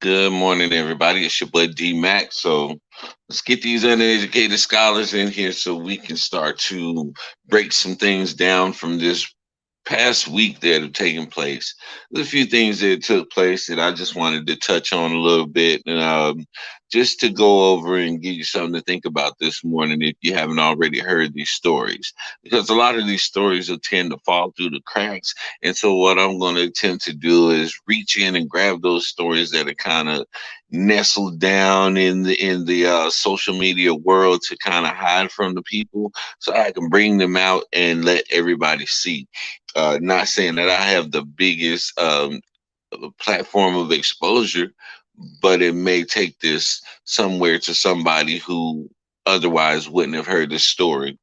Good morning, everybody. It's your boy D Mac. So let's get these uneducated scholars in here so we can start to break some things down from this past week that have taken place. There's a few things that took place that I just wanted to touch on a little bit, and just to go over and give you something to think about this morning if you haven't already heard these stories, because a lot of these stories will tend to fall through the cracks. And so, what I'm going to attempt to do is reach in and grab those stories that are kind of nestled down in the social media world to kind of hide from the people, so I can bring them out and let everybody see. Not saying that I have the biggest platform of exposure, but it may take this somewhere to somebody who otherwise wouldn't have heard this story.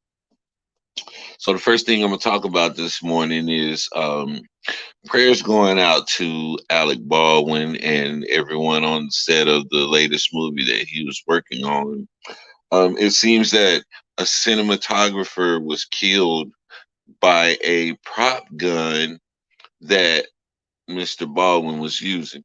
So the first thing I'm gonna talk about this morning is prayers going out to Alec Baldwin and everyone on the set of the latest movie that he was working on. It seems that a cinematographer was killed by a prop gun that Mr. Baldwin was using,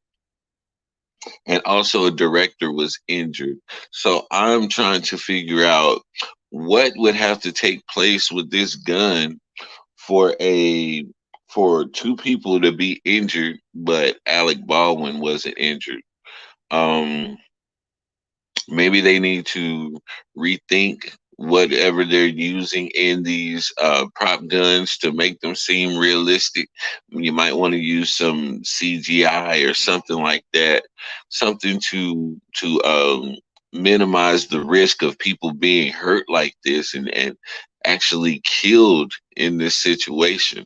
and also a director was injured. So I'm trying to figure out what would have to take place with this gun for a for two people to be injured, but Alec Baldwin wasn't injured. Um, Maybe they need to rethink whatever they're using in these prop guns to make them seem realistic. You might want to use some CGI or something like that, something to minimize the risk of people being hurt like this and actually killed in this situation.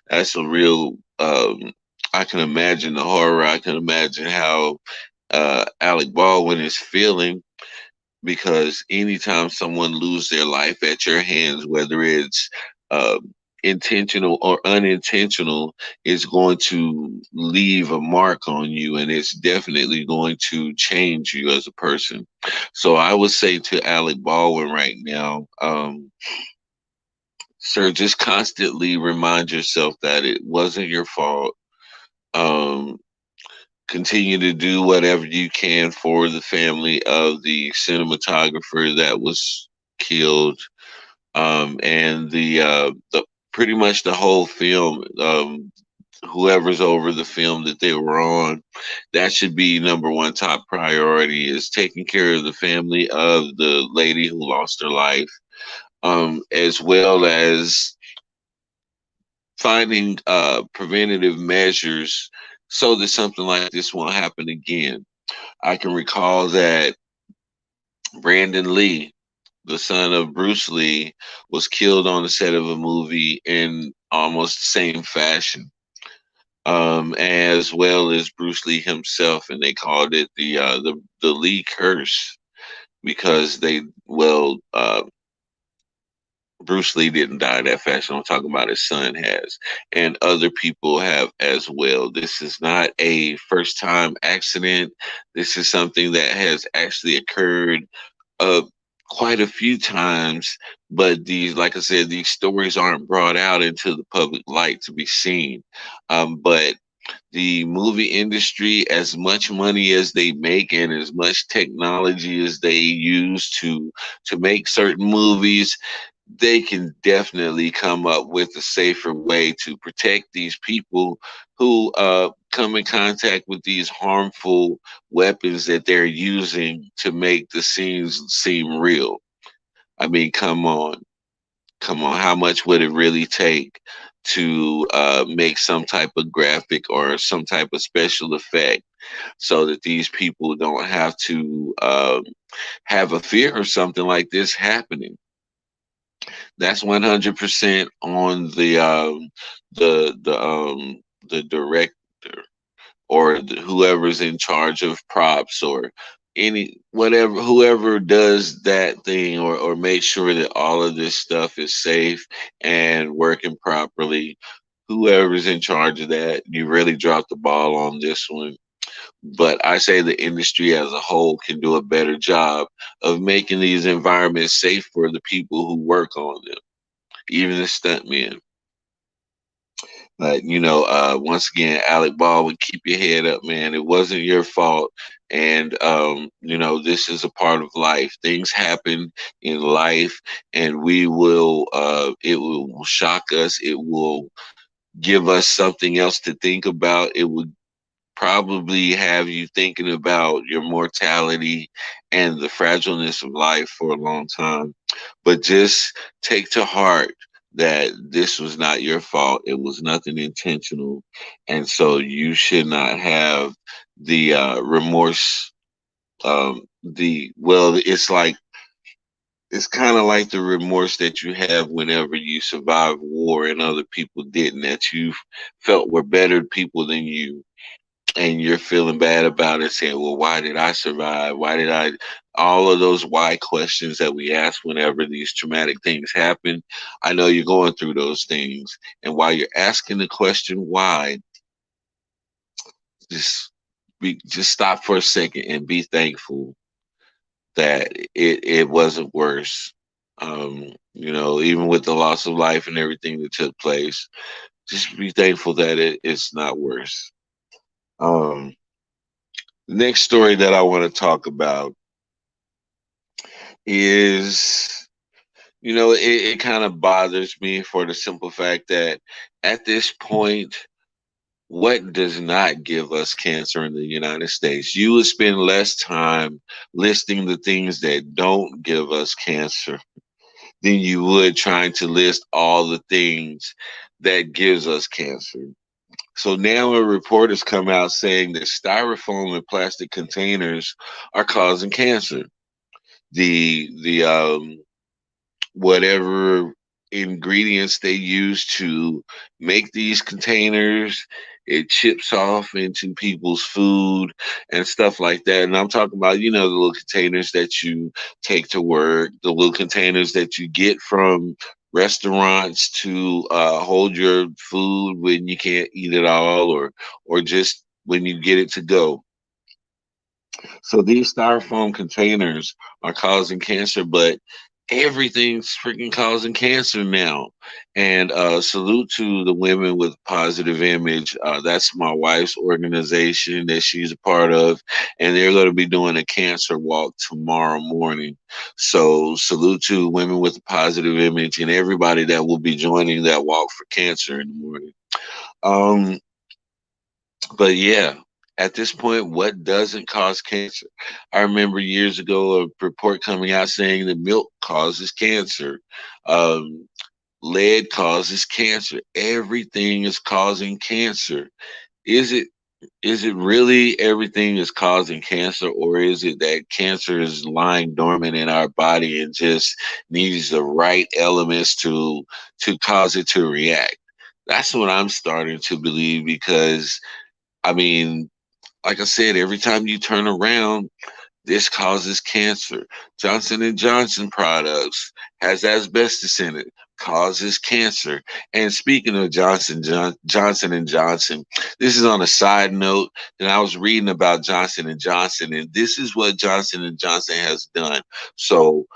That's a real. I can imagine the horror. I can imagine how Alec Baldwin is feeling, because anytime someone loses their life at your hands, whether it's uh, intentional or unintentional, it's going to leave a mark on you, and it's definitely going to change you as a person. So I would say to Alec Baldwin right now, sir, just constantly remind yourself that it wasn't your fault. Um, Continue to do whatever you can for the family of the cinematographer that was killed, and the pretty much the whole film. Whoever's over the film that they were on, that should be number one top priority, is taking care of the family of the lady who lost her life, as well as finding preventative measures so that something like this won't happen again. I can recall that Brandon Lee, the son of Bruce Lee, was killed on the set of a movie in almost the same fashion, as well as Bruce Lee himself, and they called it the Lee curse, because Bruce Lee didn't die that fashion. I'm talking about his son has, and other people have as well. This is not a first time accident. This is something that has actually occurred uh, quite a few times, but these, like I said, these stories aren't brought out into the public light to be seen. But the movie industry, as much money as they make and as much technology as they use to make certain movies, they can definitely come up with a safer way to protect these people who come in contact with these harmful weapons that they're using to make the scenes seem real. I mean, come on. Come on, how much would it really take to make some type of graphic or some type of special effect so that these people don't have to have a fear of something like this happening? That's 100% on the director, or whoever's in charge of props, or any whatever, whoever does that thing, or make sure that all of this stuff is safe and working properly. Whoever's in charge of that, you really dropped the ball on this one. But I say the industry as a whole can do a better job of making these environments safe for the people who work on them, even the stuntmen. But once again, Alec Baldwin, keep your head up, man. It wasn't your fault, and this is a part of life. Things happen in life, and we will. It will shock us. It will give us something else to think about. It would probably have you thinking about your mortality and the fragileness of life for a long time. But just take to heart that this was not your fault. It was nothing intentional. And so you should not have the remorse. It's kind of like the remorse that you have whenever you survive war and other people didn't, that you felt were better people than you, and you're feeling bad about it, saying, well, why did I survive? Why did I? All of those why questions that we ask whenever these traumatic things happen. I know you're going through those things. And while you're asking the question why, just just stop for a second and be thankful that it wasn't worse. Even with the loss of life and everything that took place, just be thankful that it's not worse. Um, the next story that I want to talk about is, it kind of bothers me for the simple fact that at this point, what does not give us cancer in the United States? You would spend less time listing the things that don't give us cancer than you would trying to list all the things that gives us cancer. So now a report has come out saying that styrofoam and plastic containers are causing cancer. The whatever ingredients they use to make these containers, it chips off into people's food and stuff like that. And I'm talking about, the little containers that you take to work, the little containers that you get from restaurants to hold your food when you can't eat it all, or just when you get it to go. So these styrofoam containers are causing cancer, but everything's freaking causing cancer now. And salute to the Women with Positive Image. That's my wife's organization that she's a part of, and they're going to be doing a cancer walk tomorrow morning. So salute to Women with a Positive Image and everybody that will be joining that walk for cancer in the morning. Um, but yeah, at this point, what doesn't cause cancer? I remember years ago a report coming out saying that milk causes cancer. Um, Lead causes cancer. Everything is causing cancer. Is it is it really everything is causing cancer, or is it that cancer is lying dormant in our body and just needs the right elements to cause it to react? That's what I'm starting to believe, because I mean, like I said, every time you turn around, this causes cancer. Johnson and Johnson products has asbestos in it, causes cancer. And speaking of Johnson and Johnson, this is on a side note. And I was reading about Johnson and Johnson, and this is what Johnson and Johnson has done. So.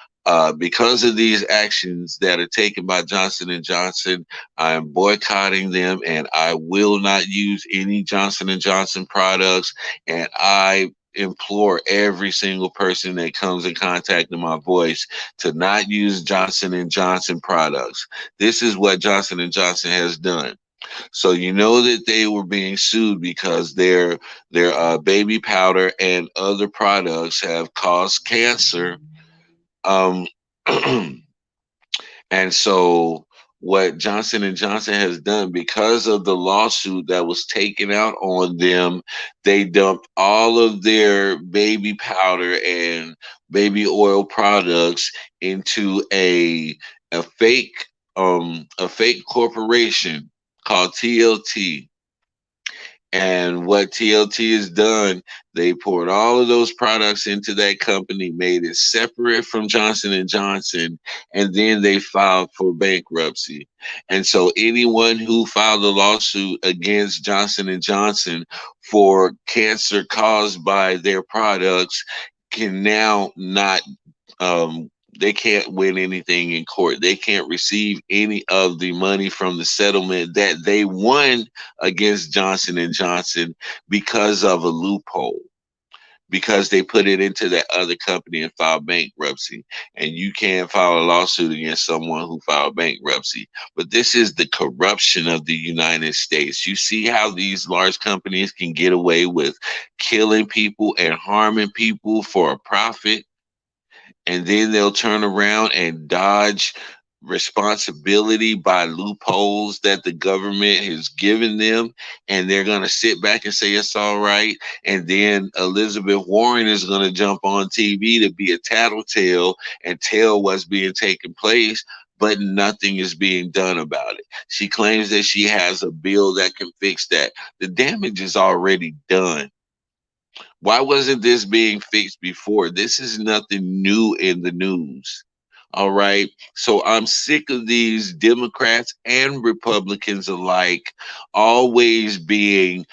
Because of these actions that are taken by Johnson and Johnson, I am boycotting them, and I will not use any Johnson and Johnson products. And I implore every single person that comes in contact with my voice to not use Johnson and Johnson products. This is what Johnson and Johnson has done. So you know that they were being sued because their baby powder and other products have caused cancer. Um, And so what Johnson and Johnson has done, because of the lawsuit that was taken out on them, they dumped all of their baby powder and baby oil products into a fake a fake corporation called TLT. And what TLT has done, they poured all of those products into that company, made it separate from Johnson and Johnson, and then they filed for bankruptcy. And so anyone who filed a lawsuit against Johnson and Johnson for cancer caused by their products can now not They can't win anything in court. They can't receive any of the money from the settlement that they won against Johnson and Johnson because of a loophole, because they put it into that other company and filed bankruptcy. And you can't file a lawsuit against someone who filed bankruptcy. But this is the corruption of the United States. You see how these large companies can get away with killing people and harming people for a profit, and then they'll turn around and dodge responsibility by loopholes that the government has given them, and they're going to sit back and say it's all right. And then Elizabeth Warren is going to jump on TV to be a tattletale and tell what's being taken place, but nothing is being done about it. She claims that she has a bill that can fix that. The damage is already done. Why wasn't this being fixed before? This is nothing new in the news. All right. So I'm sick of these Democrats and Republicans alike always being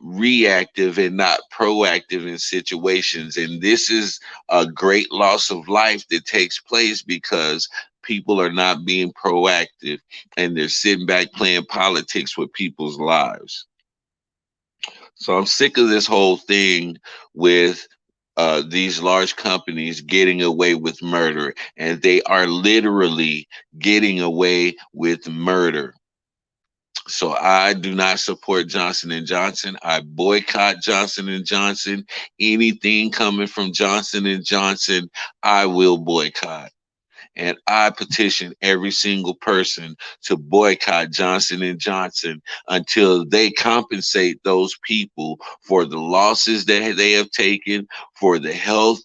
reactive and not proactive in situations. And this is a great loss of life that takes place because people are not being proactive and they're sitting back playing politics with people's lives. So I'm sick of this whole thing with these large companies getting away with murder, and they are literally getting away with murder. So I do not support Johnson and Johnson. I boycott Johnson and Johnson. Anything coming from Johnson and Johnson, I will boycott. And I petition every single person to boycott Johnson and Johnson until they compensate those people for the losses that they have taken, for the health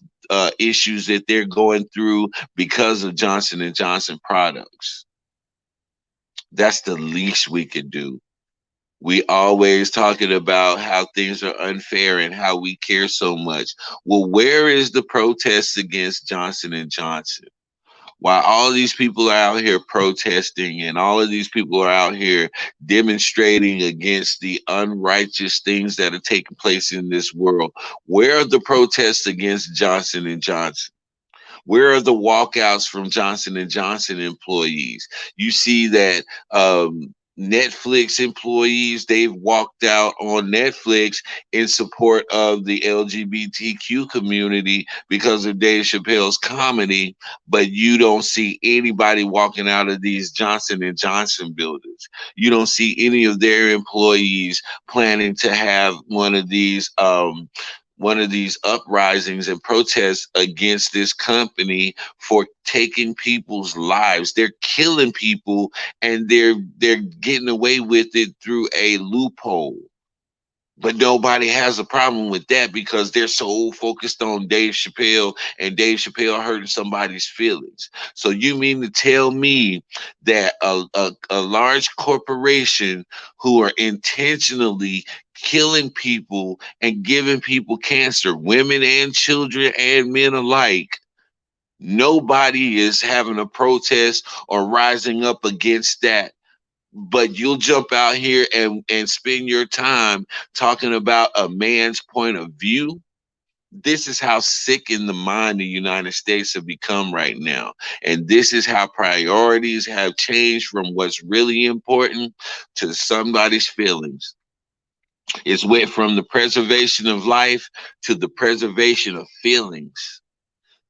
issues that they're going through because of Johnson and Johnson products. That's the least we could do. We always talking about how things are unfair and how we care so much. Well, where is the protests against Johnson and Johnson? While all these people are out here protesting and all of these people are out here demonstrating against the unrighteous things that are taking place in this world, where are the protests against Johnson and Johnson? Where are the walkouts from Johnson and Johnson employees? You see that Netflix employees, they've walked out on Netflix in support of the LGBTQ community because of Dave Chappelle's comedy, but you don't see anybody walking out of these Johnson and Johnson buildings. You don't see any of their employees planning to have one of these uprisings and protests against this company for taking people's lives. They're killing people and they're getting away with it through a loophole. But nobody has a problem with that because they're so focused on Dave Chappelle and Dave Chappelle hurting somebody's feelings. So you mean to tell me that a large corporation who are intentionally killing people and giving people cancer, women and children and men alike, nobody is having a protest or rising up against that? But you'll jump out here and spend your time talking about a man's point of view. This is how sick in the mind the United States have become right now. And this is how priorities have changed from what's really important to somebody's feelings. It's went from the preservation of life to the preservation of feelings.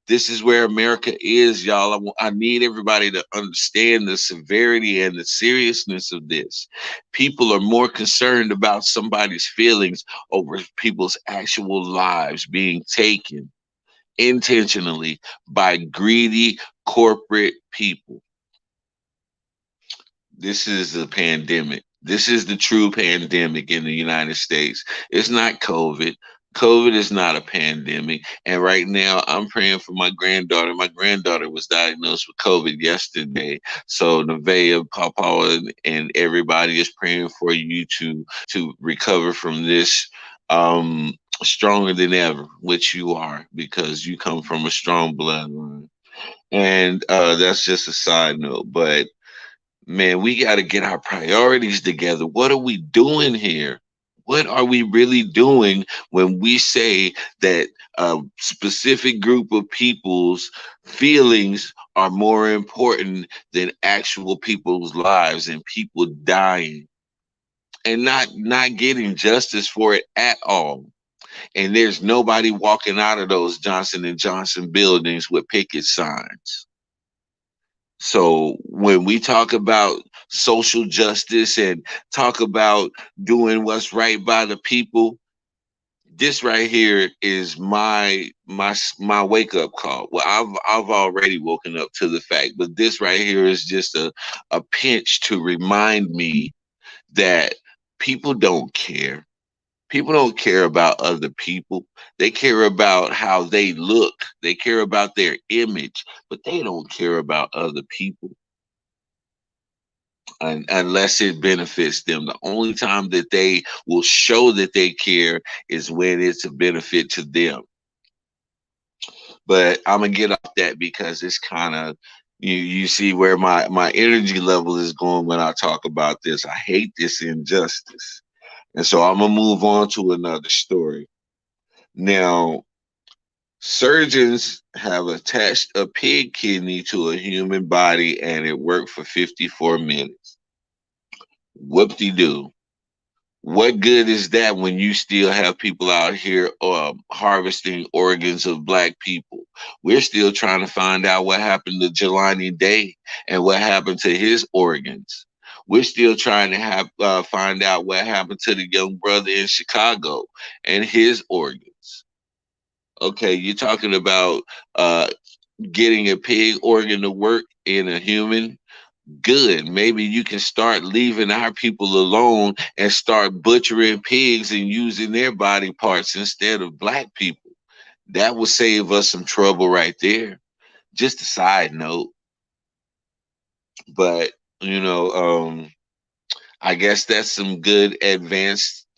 This is where America is, y'all. I need everybody to understand the severity and the seriousness of this. People are more concerned about somebody's feelings over people's actual lives being taken intentionally by greedy corporate people. This is a pandemic. This is the true pandemic in the United States. It's not COVID. COVID is not a pandemic. And right now, I'm praying for my granddaughter. My granddaughter was diagnosed with COVID yesterday. So Nevaeh, Papa, and everybody is praying for you to recover from this stronger than ever, which you are, because you come from a strong bloodline. And that's just a side note. But man, we got to get our priorities together. What are we doing here? What are we really doing when we say that a specific group of people's feelings are more important than actual people's lives and people dying and not getting justice for it at all? And there's nobody walking out of those Johnson and Johnson buildings with picket signs. So when we talk about social justice and talk about doing what's right by the people, this right here is my wake up call. Well, I've already woken up to the fact, but this right here is just a pinch to remind me that people don't care. People don't care about other people. They care about how they look. They care about their image, but they don't care about other people unless it benefits them. The only time that they will show that they care is when it's a benefit to them. But I'm gonna get off that because it's kind of you see where my energy level is going when I talk about this. I hate this injustice, and so I'm gonna move on to another story. Now, surgeons have attached a pig kidney to a human body, and it worked for 54 minutes. Whoop de doo. What good is that when you still have people out here harvesting organs of black people? We're still trying to find out what happened to Jelani Day and what happened to his organs. We're still trying to find out what happened to the young brother in Chicago and his organs. Okay, you're talking about uh, getting a pig organ to work in a human. Good. Maybe you can start leaving our people alone and start butchering pigs and using their body parts instead of black people. That would save us some trouble right there. Just a side note. But, you know, I guess that's some good advanced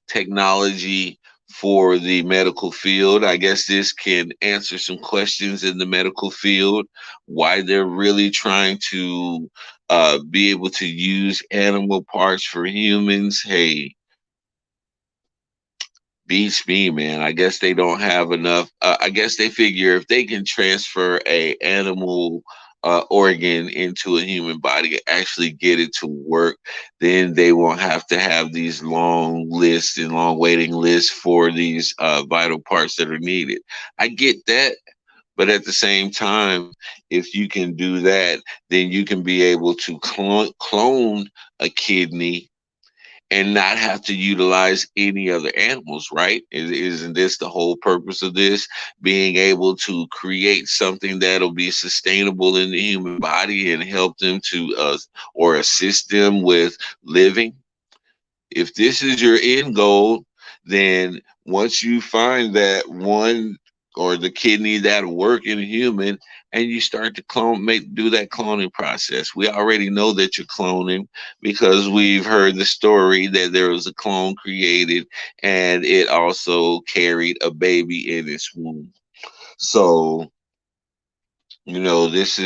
technology for the medical field. I guess this can answer some questions in the medical field, why they're really trying to be able to use animal parts for humans. Hey, beats me, man. I guess they don't have enough. I guess they figure if they can transfer a animal organ into a human body and actually get it to work, then they won't have to have these long lists and long waiting lists for these vital parts that are needed. I get that. But at the same time, if you can do that, then you can be able to clone a kidney and not have to utilize any other animals, right? Isn't this the whole purpose of this? Being able to create something that'll be sustainable in the human body and help them to or assist them with living. If this is your end goal, then once you find that one or the kidney that'll work in a human and you start to do that cloning process. We already know that you're cloning because we've heard the story that there was a clone created and it also carried a baby in its womb. So, this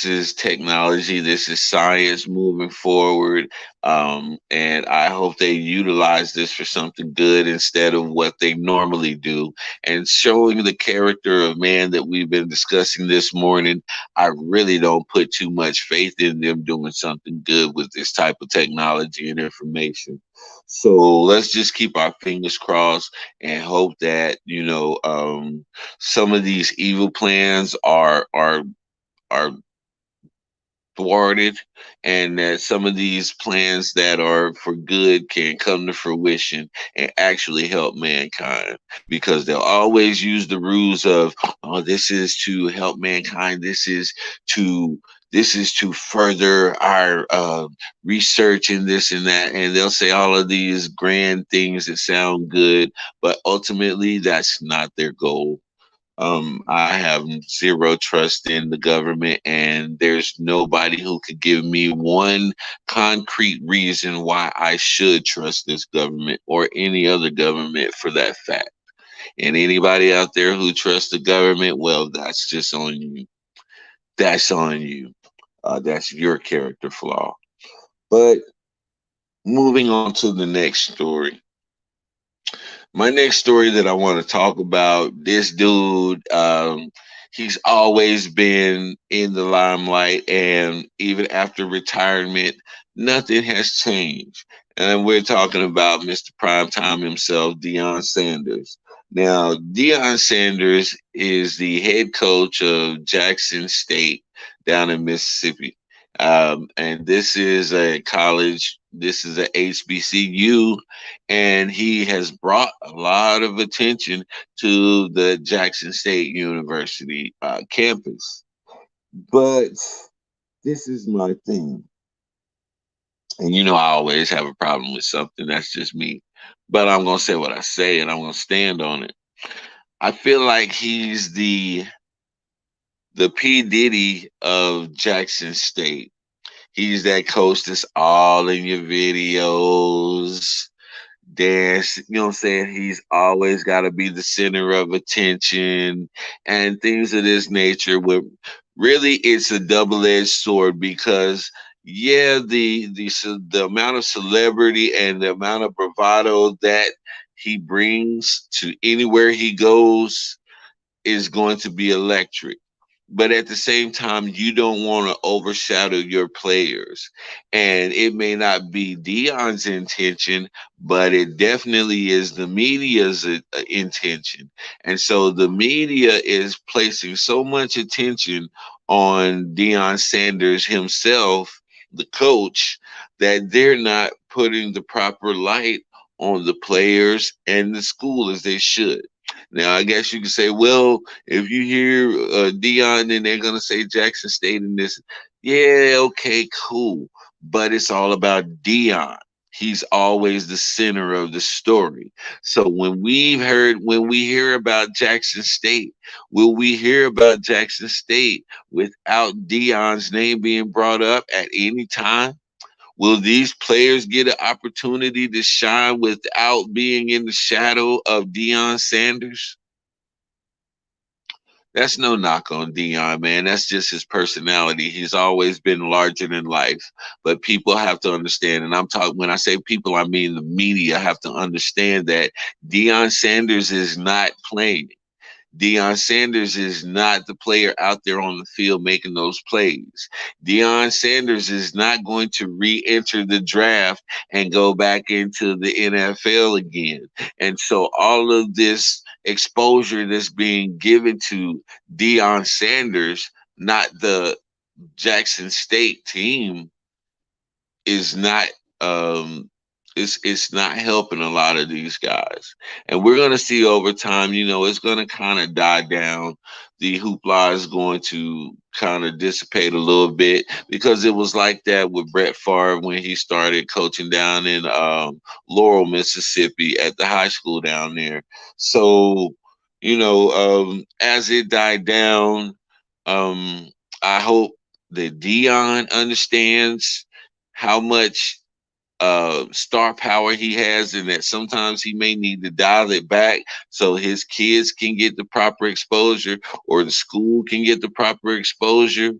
is technology. This is science moving forward. And I hope they utilize this for something good instead of what they normally do. And showing the character of man that we've been discussing this morning, I really don't put too much faith in them doing something good with this type of technology and information. So let's just keep our fingers crossed and hope that, some of these evil plans are thwarted and that some of these plans that are for good can come to fruition and actually help mankind, because they'll always use the rules of, oh, this is to help mankind, this is to further our research and this and that, and they'll say all of these grand things that sound good, but ultimately that's not their goal. I have zero trust in the government, and there's nobody who could give me one concrete reason why I should trust this government or any other government for that fact. And anybody out there who trusts the government, well, that's just on you. That's on you. That's your character flaw. But Moving on to the next story. My next story that I want to talk about, this dude, he's always been in the limelight, and even after retirement, nothing has changed. And we're talking about Mr. Primetime himself, Deion Sanders. Now, Deion Sanders is the head coach of Jackson State down in Mississippi. And this is a college, this is a HBCU, and he has brought a lot of attention to the Jackson State University campus. But this is my thing. And you know, I always have a problem with something. That's just me. But I'm going to say what I say and I'm going to stand on it. I feel like he's the P. Diddy of Jackson State. He's that coach that's all in your videos, dance, you know what I'm saying? He's always got to be the center of attention and things of this nature. Where really it's a double-edged sword because yeah, the amount of celebrity and the amount of bravado that he brings to anywhere he goes is going to be electric. But at the same time, you don't want to overshadow your players. And it may not be Dion's intention, but it definitely is the media's intention. And so the media is placing so much attention on Deion Sanders himself, the coach, that they're not putting the proper light on the players and the school as they should. Now, I guess you could say, well, if you hear Dion, then they're gonna say Jackson State in this. Yeah, okay, cool. But it's all about Dion. He's always the center of the story. So when we hear about Jackson State, will we hear about Jackson State without Dion's name being brought up at any time? Will these players get an opportunity to shine without being in the shadow of Deion Sanders? That's no knock on Dion, man. That's just his personality. He's always been larger than life. But people have to understand, and I'm talking when I say people, I mean the media have to understand that Deion Sanders is not playing. Deion Sanders is not the player out there on the field making those plays. Deion Sanders is not going to re-enter the draft and go back into the NFL again. And so all of this exposure that's being given to Deion Sanders, not the Jackson State team, is not um it's not helping a lot of these guys. And we're gonna see over time, you know, it's gonna kind of die down. The hoopla is going to kind of dissipate a little bit because it was like that with Brett Favre when he started coaching down in Laurel, Mississippi at the high school down there. So, you know, as it died down, um, I hope that Dion understands how much star power he has, and that sometimes he may need to dial it back so his kids can get the proper exposure or the school can get the proper exposure.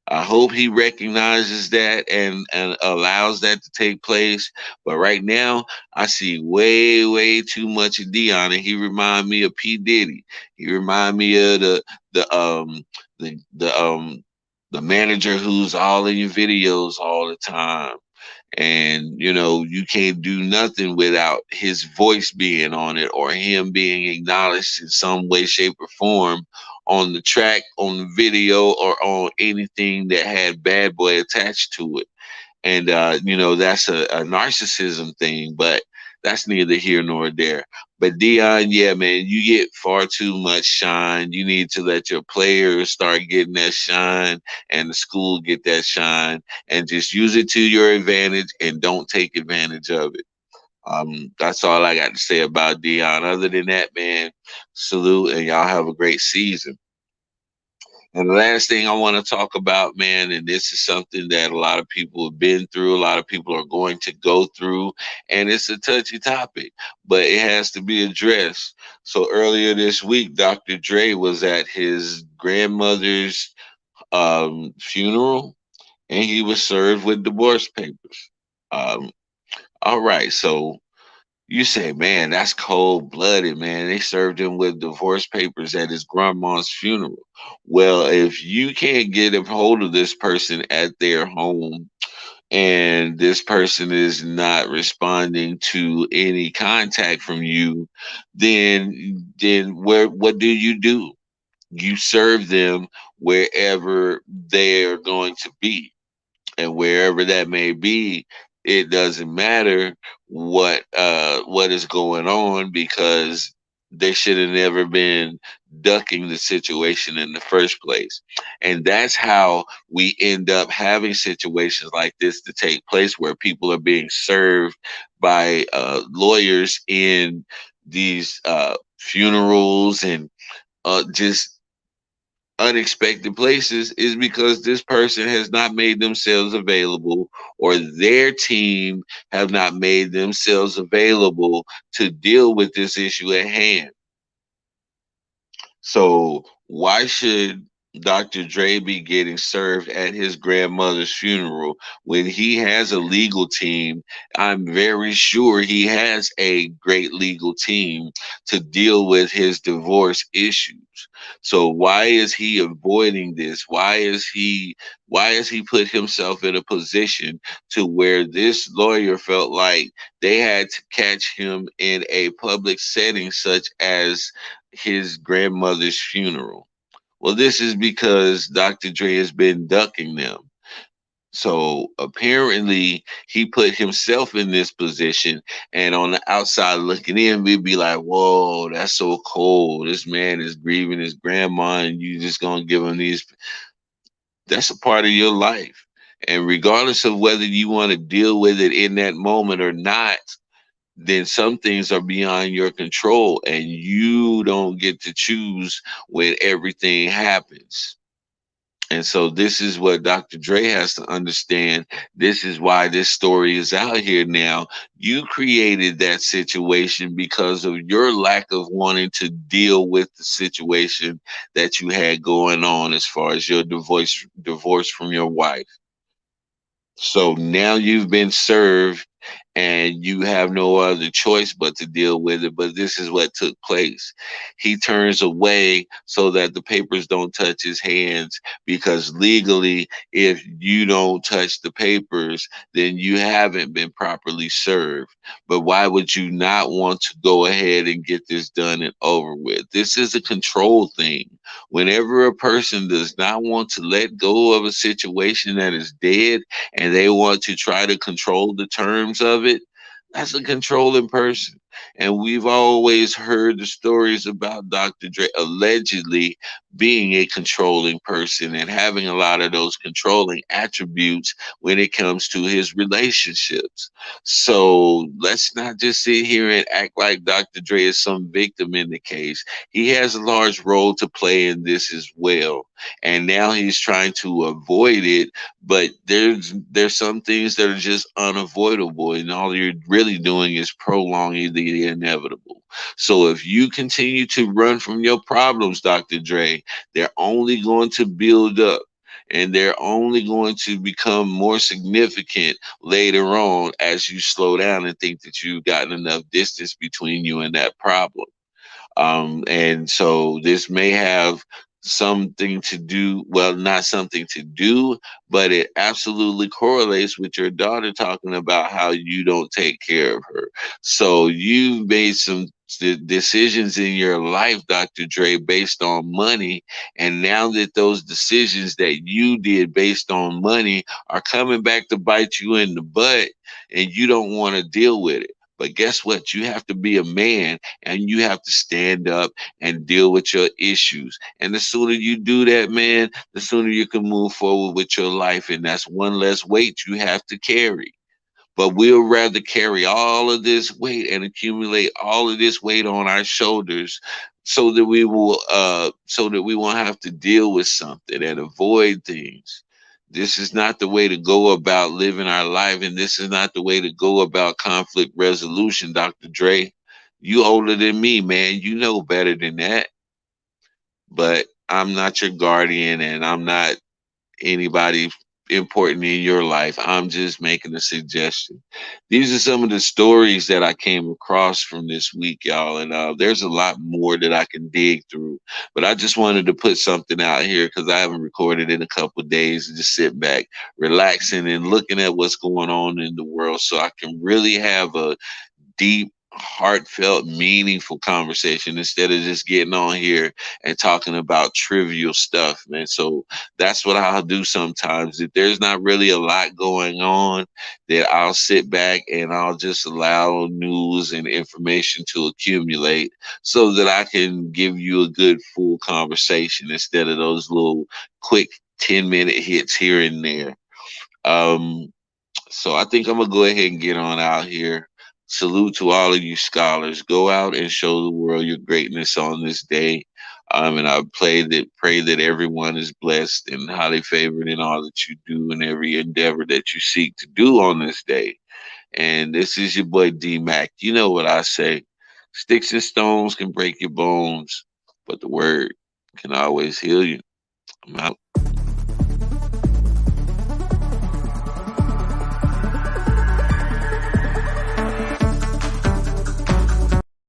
I hope he recognizes that and allows that to take place. But right now, I see way too much of Dion, and he remind me of P Diddy. He remind me of the the manager who's all in your videos all the time, and you know you can't do nothing without his voice being on it or him being acknowledged in some way, shape, or form on the track, on the video, or on anything that had Bad Boy attached to it. And you know that's a narcissism thing, but that's neither here nor there. But Dion, yeah, man, you get far too much shine. You need to let your players start getting that shine, and the school get that shine, and just use it to your advantage, and don't take advantage of it. That's all I got to say about Dion. Other than that, man, salute, and y'all have a great season. And the last thing I want to talk about, man, and this is something that a lot of people have been through, a lot of people are going to go through, and it's a touchy topic, but it has to be addressed. So earlier this week, Dr. Dre was at his grandmother's funeral, and he was served with divorce papers. Um, All right, so you say, man, that's cold blooded, man. They served him with divorce papers at his grandma's funeral. Well, if you can't get a hold of this person at their home and this person is not responding to any contact from you, then what do? You serve them wherever they're going to be, and wherever that may be, it doesn't matter what is going on, because they should have never been ducking the situation in the first place. And that's how we end up having situations like this to take place, where people are being served by lawyers in these funerals and just unexpected places, is because this person has not made themselves available, or their team have not made themselves available to deal with this issue at hand. So why should Dr. Dre be getting served at his grandmother's funeral when he has a legal team? I'm very sure he has a great legal team to deal with his divorce issues. So why is he avoiding this? Why is he put himself in a position to where this lawyer felt like they had to catch him in a public setting such as his grandmother's funeral? Well, this is because Dr. Dre has been ducking them. So apparently he put himself in this position, and on the outside looking in, we'd be like, whoa, that's so cold. This man is grieving his grandma, and you just gonna give him these. That's a part of your life. And regardless of whether you want to deal with it in that moment or not, then some things are beyond your control, and you don't get to choose when everything happens. And so this is what Dr. Dre has to understand. This is why this story is out here now. You created that situation because of your lack of wanting to deal with the situation that you had going on as far as your divorce from your wife. So now you've been served, and you have no other choice but to deal with it. But this is what took place. He turns away so that the papers don't touch his hands, because legally, if you don't touch the papers, then you haven't been properly served. But why would you not want to go ahead and get this done and over with? This is a control thing. Whenever a person does not want to let go of a situation that is dead, and they want to try to control the terms of it, that's a controlling person. And we've always heard the stories about Dr. Dre allegedly being a controlling person and having a lot of those controlling attributes when it comes to his relationships. So let's not just sit here and act like Dr. Dre is some victim in the case. He has a large role to play in this as well. And now he's trying to avoid it, but there's some things that are just unavoidable, and all you're really doing is prolonging the inevitable. So if you continue to run from your problems, Dr. Dre, they're only going to build up, and they're only going to become more significant later on as you slow down and think that you've gotten enough distance between you and that problem. And so this may have something to do, well, not something to do, but it absolutely correlates with your daughter talking about how you don't take care of her. So you've made some decisions in your life, Dr. Dre, based on money. And now that those decisions that you did based on money are coming back to bite you in the butt, and you don't want to deal with it. But guess what? You have to be a man, and you have to stand up and deal with your issues. And the sooner you do that, man, the sooner you can move forward with your life. And that's one less weight you have to carry. But we'll rather carry all of this weight and accumulate all of this weight on our shoulders, so that we won't have to deal with something and avoid things. This is not the way to go about living our life, and this is not the way to go about conflict resolution, Dr. Dre. You older than me, man. You know better than that. But I'm not your guardian, and I'm not anybody important in your life. I'm just making a suggestion. These are some of the stories that I came across from this week, y'all. And there's a lot more that I can dig through. But I just wanted to put something out here because I haven't recorded in a couple of days and just sit back, relaxing and looking at what's going on in the world so I can really have a deep, heartfelt, meaningful conversation instead of just getting on here and talking about trivial stuff, man. So that's what I'll do sometimes. If there's not really a lot going on, then I'll sit back and I'll just allow news and information to accumulate so that I can give you a good full conversation instead of those little quick 10-minute hits here and there. Um, so I think I'm gonna go ahead and get on out here. Salute to all of you scholars. Go out and show the world your greatness on this day. And I pray that everyone is blessed and highly favored in all that you do and every endeavor that you seek to do on this day. And this is your boy D Mac. You know what I say. Sticks and stones can break your bones, but the word can always heal you. I'm out.